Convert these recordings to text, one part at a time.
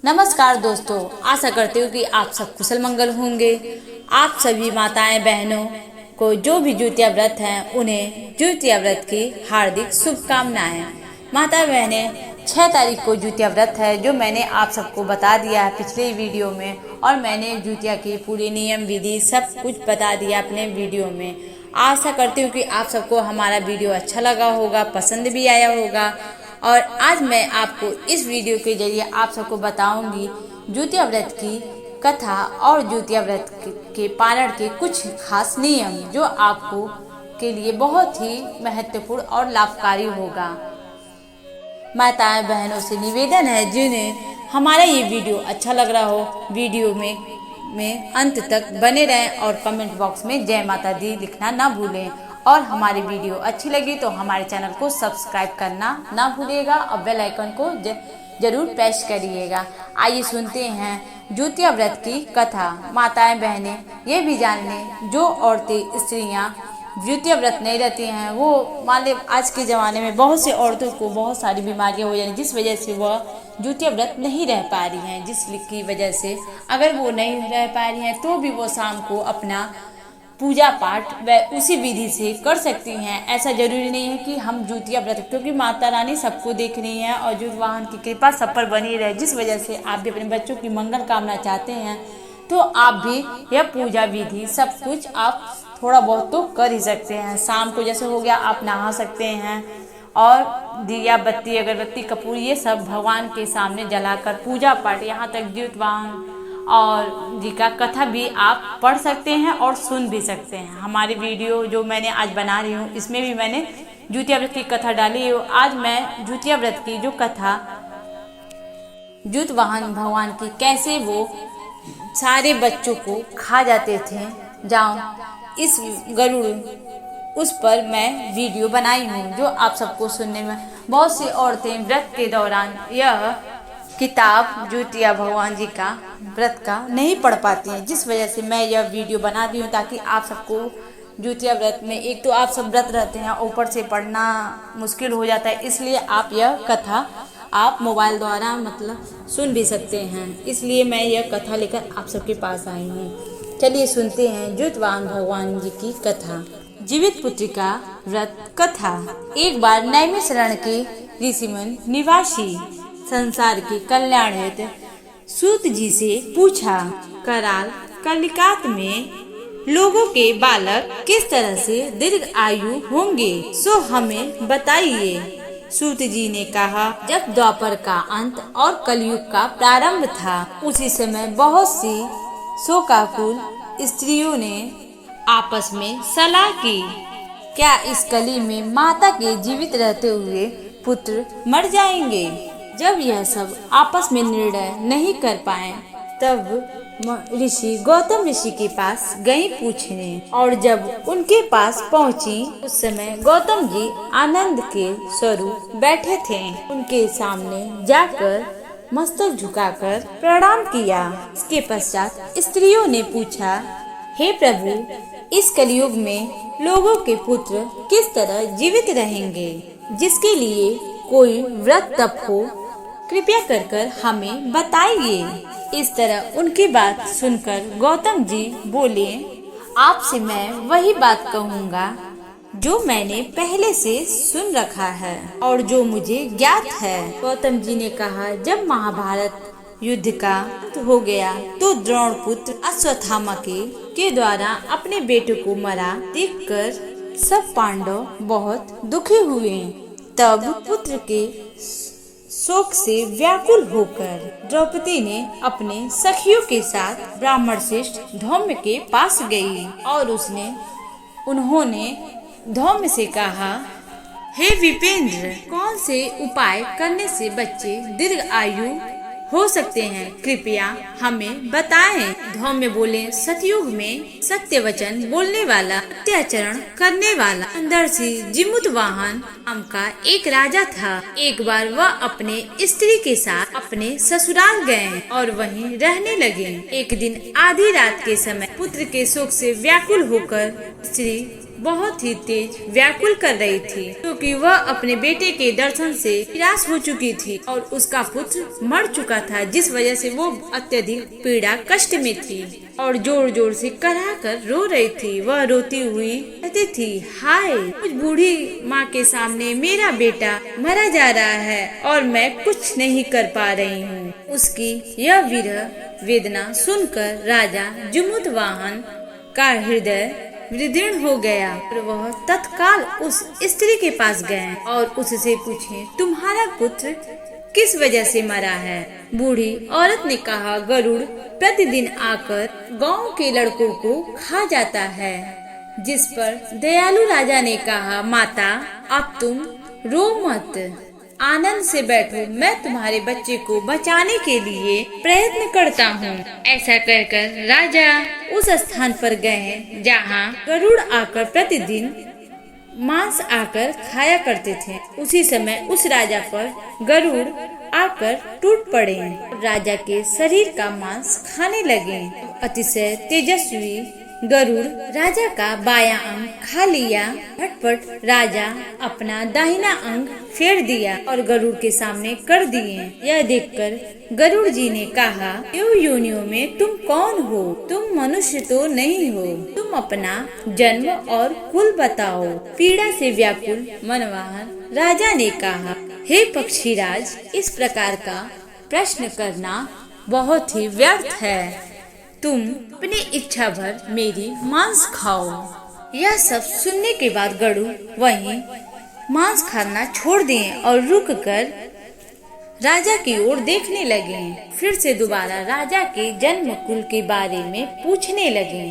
नमस्कार दोस्तों, आशा करती हूँ कि आप सब कुशल मंगल होंगे। आप सभी माताएं बहनों को जो भी ज्योतिया व्रत हैं उन्हें ज्योतिया व्रत की हार्दिक शुभकामनाएं। माता बहनें 6 तारीख को ज्योतिया व्रत है, जो मैंने आप सबको बता दिया है पिछले वीडियो में, और मैंने ज्योतिया की पूरी नियम विधि सब कुछ बता दिया अपने वीडियो में। आशा करती हूँ कि आप सबको हमारा वीडियो अच्छा लगा होगा, पसंद भी आया होगा। और आज मैं आपको इस वीडियो के जरिए आप सबको बताऊंगी ज्योतिया व्रत की कथा और ज्योतिया व्रत के पारण के कुछ खास नियम, जो आपको के लिए बहुत ही महत्वपूर्ण और लाभकारी होगा। माताएं बहनों से निवेदन है, जिन्हें हमारा ये वीडियो अच्छा लग रहा हो, वीडियो में अंत तक बने रहें और कमेंट बॉक्स में जय माता दी लिखना ना भूलें। और हमारी वीडियो अच्छी लगी तो हमारे चैनल को सब्सक्राइब करना ना भूलिएगा और बेल आइकन को जरूर प्रेस करिएगा। आइए सुनते हैं ज्योतिया व्रत की कथा। माताएं बहनें ये भी जान लें, जो औरतें स्त्रियां ज्योतिया व्रत नहीं रहती हैं, वो मान लें आज के ज़माने में बहुत से औरतों को बहुत सारी बीमारियां हो जाती, जिस वजह से वह ज्योतिया व्रत नहीं रह पा रही हैं। जिसकी वजह से अगर वो नहीं रह पा रही हैं तो भी वो शाम को अपना पूजा पाठ व उसी विधि से कर सकती हैं। ऐसा जरूरी नहीं है कि हम ज्योतिया व्रत, क्योंकि माता रानी सबको देख रही हैं और ज्योति वाहन की कृपा सब पर बनी रहे। जिस वजह से आप भी अपने बच्चों की मंगल कामना चाहते हैं तो आप भी यह पूजा विधि सब कुछ आप थोड़ा बहुत तो कर ही सकते हैं। शाम को जैसे हो गया आप नहा सकते हैं और दिया बत्ती अगरबत्ती कपूर ये सब भगवान के सामने जलाकर पूजा पाठ, यहाँ तक ज्योति वाहन और जी का कथा भी आप पढ़ सकते हैं और सुन भी सकते हैं। हमारी वीडियो जो मैंने आज बना रही हूँ इसमें भी मैंने ज्योतिया व्रत की कथा डाली है। आज मैं ज्योतिया व्रत की जो कथा ज्योति वाहन भगवान की कैसे वो सारे बच्चों को खा जाते थे इस गरुड़, उस पर मैं वीडियो बनाई हूँ, जो आप सबको सुनने में बहुत सी औरतें व्रत के दौरान यह किताब ज्योतिया भगवान जी का व्रत का नहीं पढ़ पाती हैं। जिस वजह से मैं यह वीडियो बना दी हूँ ताकि आप सबको ज्योतिया व्रत में एक तो आप सब व्रत रहते हैं, ऊपर से पढ़ना मुश्किल हो जाता है, इसलिए आप यह कथा आप मोबाइल द्वारा मतलब सुन भी सकते हैं। इसलिए मैं यह कथा लेकर आप सबके पास आई हूँ। चलिए सुनते हैं ज्योति वाहन भगवान जी की कथा। जीवित पुत्री का व्रत कथा। एक बार नैमिषारण्य के ऋषिमुनि निवासी संसार के कल्याण हेतु सूत जी से पूछा, कराल कलिकात में लोगों के बालक किस तरह से दीर्घ आयु होंगे, सो हमें बताइए। सूत जी ने कहा, जब द्वापर का अंत और कलयुग का प्रारंभ था, उसी समय बहुत सी शोकाकुल स्त्रियों ने आपस में सलाह की, क्या इस कली में माता के जीवित रहते हुए पुत्र मर जाएंगे। जब यह सब आपस में निर्णय नहीं कर पाए, तब ऋषि गौतम ऋषि के पास गई पूछने, और जब उनके पास पहुंची, उस समय गौतम जी आनंद के स्वरूप बैठे थे। उनके सामने जाकर मस्तक झुकाकर प्रणाम किया। इसके पश्चात स्त्रियों ने पूछा, हे प्रभु, इस कलयुग में लोगों के पुत्र किस तरह जीवित रहेंगे, जिसके लिए कोई व्रत तप हो, कृपया कर हमें बताइए। इस तरह उनकी बात सुनकर गौतम जी बोले, आपसे मैं वही बात कहूँगा जो मैंने पहले से सुन रखा है और जो मुझे ज्ञात है। गौतम जी ने कहा, जब महाभारत युद्ध का हो गया तो द्रोण पुत्र अश्वत्थामा के द्वारा अपने बेटे को मरा देखकर सब पांडव बहुत दुखी हुए। तब पुत्र के शोक से व्याकुल होकर द्रौपदी ने अपने सखियों के साथ ब्राह्मण श्रेष्ठ धौम्य के पास गई और उन्होंने धौम्य से कहा, हे विपेंद्र, कौन से उपाय करने से बच्चे दीर्घ आयु हो सकते हैं, कृपया हमें बताएं। धौम्य बोले, सतयुग में सत्य वचन बोलने वाला, अत्याचरण करने वाला अंदरसी जिमुत वाहन नाम का एक राजा था। एक बार वह अपने स्त्री के साथ अपने ससुराल गए और वहीं रहने लगे। एक दिन आधी रात के समय पुत्र के शोक से व्याकुल होकर स्त्री बहुत ही तेज व्याकुल कर रही थी, क्योंकि वह अपने बेटे के दर्शन से निराश हो चुकी थी और उसका पुत्र मर चुका था, जिस वजह से वो अत्यधिक पीड़ा कष्ट में थी और जोर जोर से कराह कर रो रही थी। वह रोती हुई कहती थी, हाय, उस बूढ़ी माँ के सामने मेरा बेटा मरा जा रहा है और मैं कुछ नहीं कर पा रही हूँ। उसकी यह विरह वेदना सुनकर राजा जमुदवाहन का हृदय विदीर्ण हो गया और वह तत्काल उस स्त्री के पास गए और उससे पूछे, तुम्हारा पुत्र किस वजह से मरा है? बूढ़ी औरत ने कहा, गरुड़ प्रतिदिन आकर गांव के लड़कों को खा जाता है। जिस पर दयालु राजा ने कहा, माता अब तुम रो मत, आनंद से बैठो, मैं तुम्हारे बच्चे को बचाने के लिए प्रयत्न करता हूँ। ऐसा कहकर राजा उस स्थान पर गए जहाँ गरुड़ आकर प्रतिदिन मांस आकर खाया करते थे। उसी समय उस राजा पर गरुड़ आकर टूट पड़े, राजा के शरीर का मांस खाने लगे। अतिशय तेजस्वी गरुड़ राजा का बायां अंग खा लिया। झटपट राजा अपना दाहिना अंग फेर दिया और गरुड़ के सामने कर दिए। यह देखकर गरुड़ जी ने कहा, योनियों में तुम कौन हो? तुम मनुष्य तो नहीं हो, तुम अपना जन्म और कुल बताओ। पीड़ा से व्याकुल मनवाहन राजा ने कहा, हे पक्षीराज, इस प्रकार का प्रश्न करना बहुत ही व्यर्थ है। तुम अपनी इच्छा भर मेरी मांस खाओ। यह सब सुनने के बाद गरुड़ वहीं मांस खाना छोड़ दिए और रुककर राजा की ओर देखने लगे। फिर से दोबारा राजा के जन्म कुल के बारे में पूछने लगे।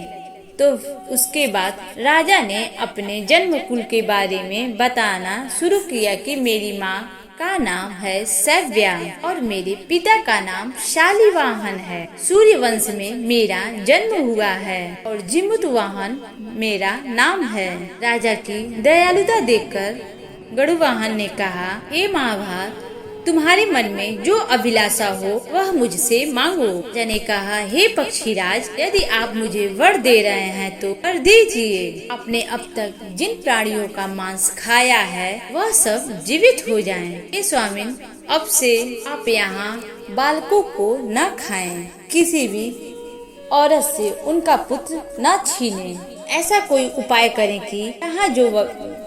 तो उसके बाद राजा ने अपने जन्म कुल के बारे में बताना शुरू किया कि मेरी माँ का नाम है सव्या और मेरे पिता का नाम शालिवाहन है। सूर्य वंश में मेरा जन्म हुआ है और जमुदवाहन मेरा नाम है। राजा की दयालुता देखकर गरुड़वाहन ने कहा, हे महाभाग, तुम्हारे मन में जो अभिलाषा हो वह मुझसे मांगो। राजा ने कहा, हे पक्षीराज, यदि आप मुझे वर दे रहे हैं तो कर दीजिए। आपने अब तक जिन प्राणियों का मांस खाया है वह सब जीवित हो जाएं। हे स्वामिन, अब से आप यहाँ बालकों को न खाएं, किसी भी औरत से उनका पुत्र न छीने। ऐसा कोई उपाय करें कि यहाँ जो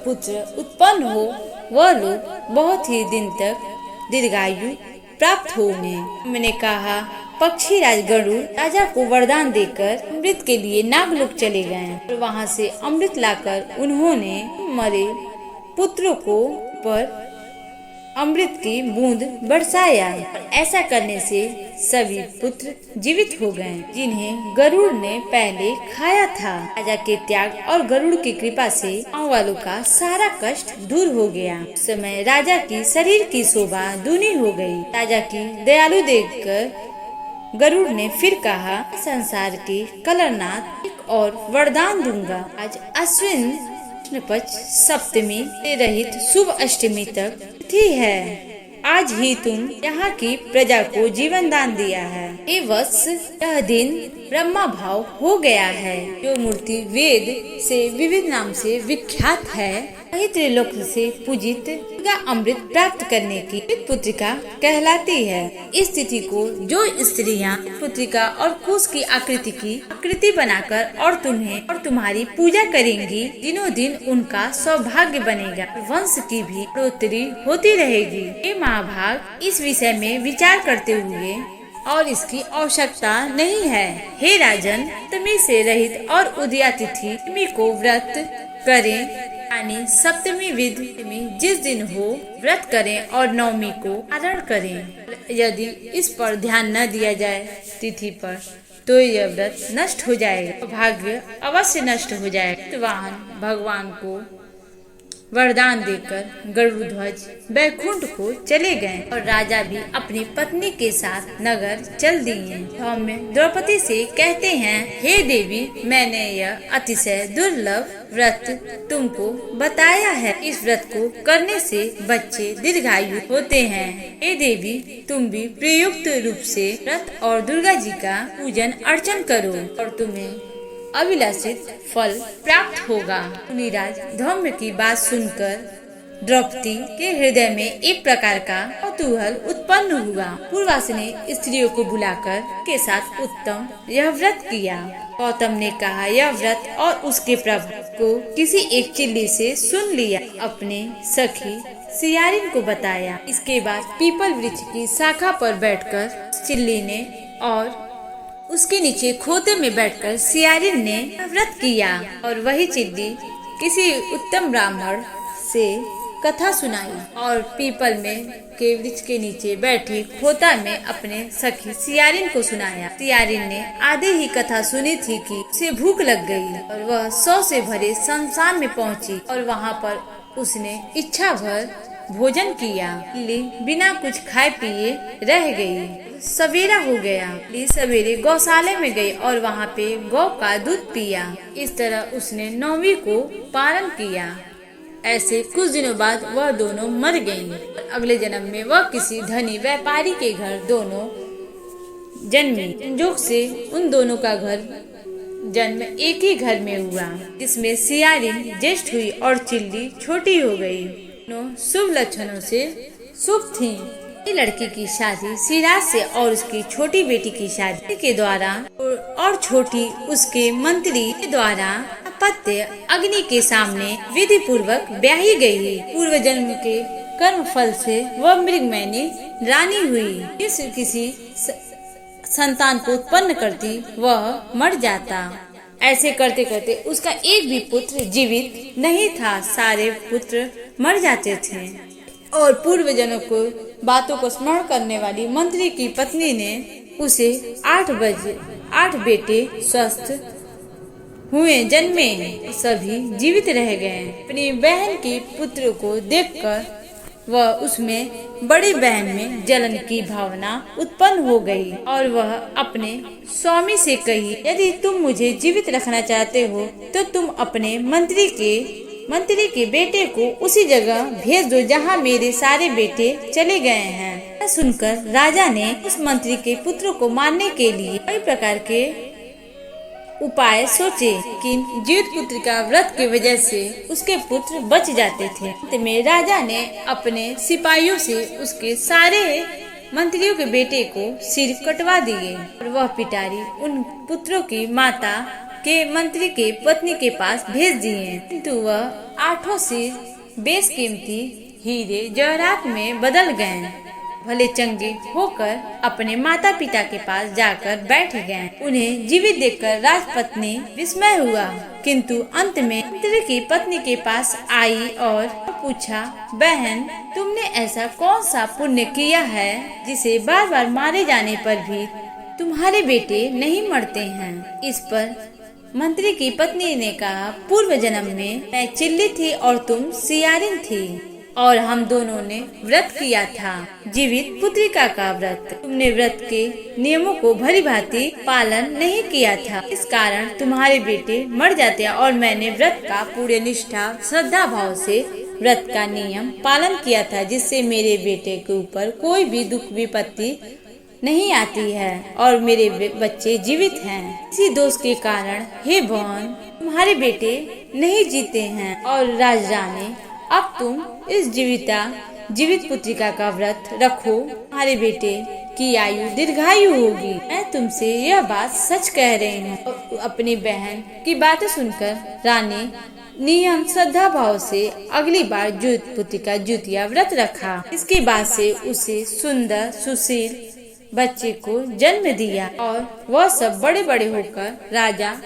पुत्र उत्पन्न हो वह लोग बहुत ही दिन तक दीर्घायु प्राप्त हो उन्हें। मैंने कहा, पक्षीराज गरुड़ राजा को वरदान देकर अमृत के लिए नागलोक चले गए और वहाँ से अमृत लाकर उन्होंने मरे पुत्रों को पर अमृत की बूंद बरसाया। ऐसा करने से सभी पुत्र जीवित हो गए जिन्हें गरुड़ ने पहले खाया था। राजा के त्याग और गरुड़ की कृपा से गाँव वालों का सारा कष्ट दूर हो गया। उस समय राजा की शरीर की शोभा दूनी हो गई। राजा की दयालु देखकर गरुड़ ने फिर कहा, संसार के कलरनाथ एक और वरदान दूंगा। आज अश्विन कृष्ण पक्ष सप्तमी से रहित शुभ अष्टमी तक तिथि है। आज ही तुम यहाँ की प्रजा को जीवन दान दिया है। ये वत्स यह दिन ब्रह्मा भाव हो गया है। जो मूर्ति वेद से विविध नाम से विख्यात है, वही त्रिलोक से पूजित दुर्गा अमृत प्राप्त करने की पुत्रिका कहलाती है। इस तिथि को जो स्त्रियां पुत्रिका और कुश की आकृति बनाकर और तुम्हें और तुम्हारी पूजा करेंगी, दिनों दिन उनका सौभाग्य बनेगा, वंश की भी बढ़ोतरी होती रहेगी। ये महाभाग इस विषय में विचार करते हुए और इसकी आवश्यकता नहीं है। हे राजन, सप्तमी से रहित और उदया तिथि को व्रत करें, यानी सप्तमी विधि में जिस दिन हो व्रत करें और नवमी को पारण करें। यदि इस पर ध्यान न दिया जाए तिथि पर तो यह व्रत नष्ट हो जाएगा, भाग्य अवश्य नष्ट हो जाएगा। वाहन भगवान को वरदान देकर गरुड़ध्वज बैकुंठ को चले गए और राजा भी अपनी पत्नी के साथ नगर चल दिए। सौम्य द्रौपदी से कहते हैं, हे देवी, मैंने यह अतिशय दुर्लभ व्रत तुमको बताया है। इस व्रत को करने से बच्चे दीर्घायु होते हैं। हे देवी, तुम भी प्रयुक्त रूप से व्रत और दुर्गा जी का पूजन अर्चन करो और तुम्हें अभिलाषित फल प्राप्त होगा। मुनिराज धौम्य की बात सुनकर द्रौपदी के हृदय में एक प्रकार का कौतूहल उत्पन्न हुआ। पूर्वास ने स्त्रियों को बुलाकर के साथ उत्तम यह व्रत किया। गौतम ने कहा यह व्रत और उसके प्रभाव को किसी एक चिल्ली से सुन लिया, अपने सखी सियारिन को बताया। इसके बाद पीपल वृक्ष की शाखा पर बैठकर चिल्ली ने और उसके नीचे खोते में बैठकर सियारिन ने व्रत किया और वही चिल्ली किसी उत्तम ब्राह्मण से कथा सुनाई और पीपल में के वृक्ष के नीचे बैठी खोता में अपने सखी सियारिन को सुनाया। सियारिन ने आधे ही कथा सुनी थी कि उसे भूख लग गई और वह 100 से भरे शमशान में पहुंची और वहां पर उसने इच्छा भर भोजन किया। बिना कुछ खाए पिए रह गई। सवेरा हो गया। सवेरे गौशाले में गई और वहाँ पे गौ का दूध पिया। इस तरह उसने 9वीं को पारण किया। ऐसे कुछ दिनों बाद वह दोनों मर गईं। अगले जन्म में वह किसी धनी व्यापारी के घर दोनों जन्मी। संजोग से उन दोनों का घर जन्म एक ही घर में हुआ, जिसमें सियारिन ज्येष्ठ हुई और चिल्ली छोटी हो गई। दोनों शुभ लक्षणों से शुभ थीं। लड़की की शादी सिराज से और उसकी छोटी बेटी की शादी के द्वारा और छोटी उसके मंत्री के द्वारा पत्य अग्नि के सामने विधि पूर्वक ब्याही गई। पूर्व जन्म के कर्म फल से वह मृगमैनी रानी हुई। किसी संतान को उत्पन्न करती वह मर जाता। ऐसे करते करते उसका एक भी पुत्र जीवित नहीं था, सारे पुत्र मर जाते थे। और पूर्व जन्म को बातों को स्मरण करने वाली मंत्री की पत्नी ने उसे 8 बेटे स्वस्थ हुए जन्मे, सभी जीवित रह गए। अपनी बहन के पुत्र को देखकर वह उसमें बड़ी बहन में जलन की भावना उत्पन्न हो गई और वह अपने स्वामी से कही, यदि तुम मुझे जीवित रखना चाहते हो तो तुम अपने मंत्री के बेटे को उसी जगह भेज दो जहाँ मेरे सारे बेटे चले गए हैं। सुनकर राजा ने उस मंत्री के पुत्र को मारने के लिए कई प्रकार के उपाय सोचे, लेकिन जीवित पुत्र का व्रत की वजह से उसके पुत्र बच जाते थे। अंत में राजा ने अपने सिपाहियों से उसके सारे मंत्रियों के बेटे को सिर कटवा दिए और वह पिटारी उन पुत्रों की माता के मंत्री के पत्नी के पास भेज दिए, किंतु वह 8 सिर बेशकीमती हीरे जवाहरात में बदल गए। भले चंगे होकर अपने माता पिता के पास जाकर बैठ गए। उन्हें जीवित देखकर राजपत्नी विस्मय हुआ, किंतु अंत में मंत्री की पत्नी के पास आई और पूछा, बहन तुमने ऐसा कौन सा पुण्य किया है जिसे बार बार मारे जाने पर भी तुम्हारे बेटे नहीं मरते हैं। इस पर मंत्री की पत्नी ने कहा, पूर्व जन्म में मैं चिल्ली थी और तुम सियारिन थी और हम दोनों ने व्रत किया था, जीवित पुत्रिका का व्रत। तुमने व्रत के नियमों को भली भांति पालन नहीं किया था, इस कारण तुम्हारे बेटे मर जाते और मैंने व्रत का पूरे निष्ठा श्रद्धा भाव से व्रत का नियम पालन किया था, जिससे मेरे बेटे के ऊपर कोई भी दुख विपत्ति नहीं आती है और मेरे बच्चे जीवित हैं। इसी दोष के कारण हे भगवान तुम्हारे बेटे नहीं जीते हैं और राजरानी अब तुम इस जीवित पुत्रिका का व्रत रखो, तुम्हारे बेटे की आयु दीर्घायु होगी। मैं तुमसे यह बात सच कह रही हूँ। अपनी बहन की बातें सुनकर रानी नियम श्रद्धा भाव से अगली बार जीवित पुत्रिका द्वितीय व्रत रखा। इसके बाद से उसे सुंदर सुशील बच्चे को जन्म दिया और वह सब बड़े बड़े होकर राजा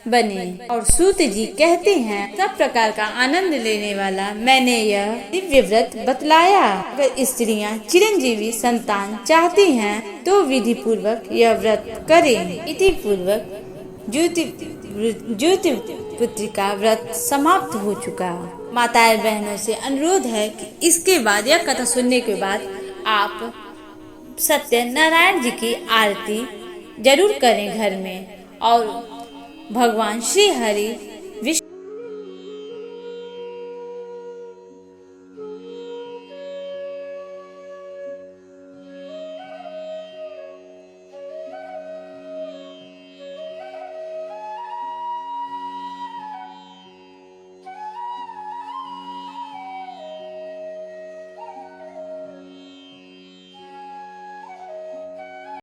बने। और सूत जी कहते हैं, सब प्रकार का आनंद लेने वाला मैंने यह दिव्य व्रत बतलाया। अगर स्त्रियां चिरंजीवी संतान चाहती हैं तो विधि पूर्वक यह व्रत करें। इति पूर्वक ज्योति पुत्रिका व्रत समाप्त हो चुका। माताएं बहनों से अनुरोध है कि इसके बाद यह कथा सुनने के बाद आप सत्यनारायण जी की आरती जरूर करें घर में और भगवान श्री हरि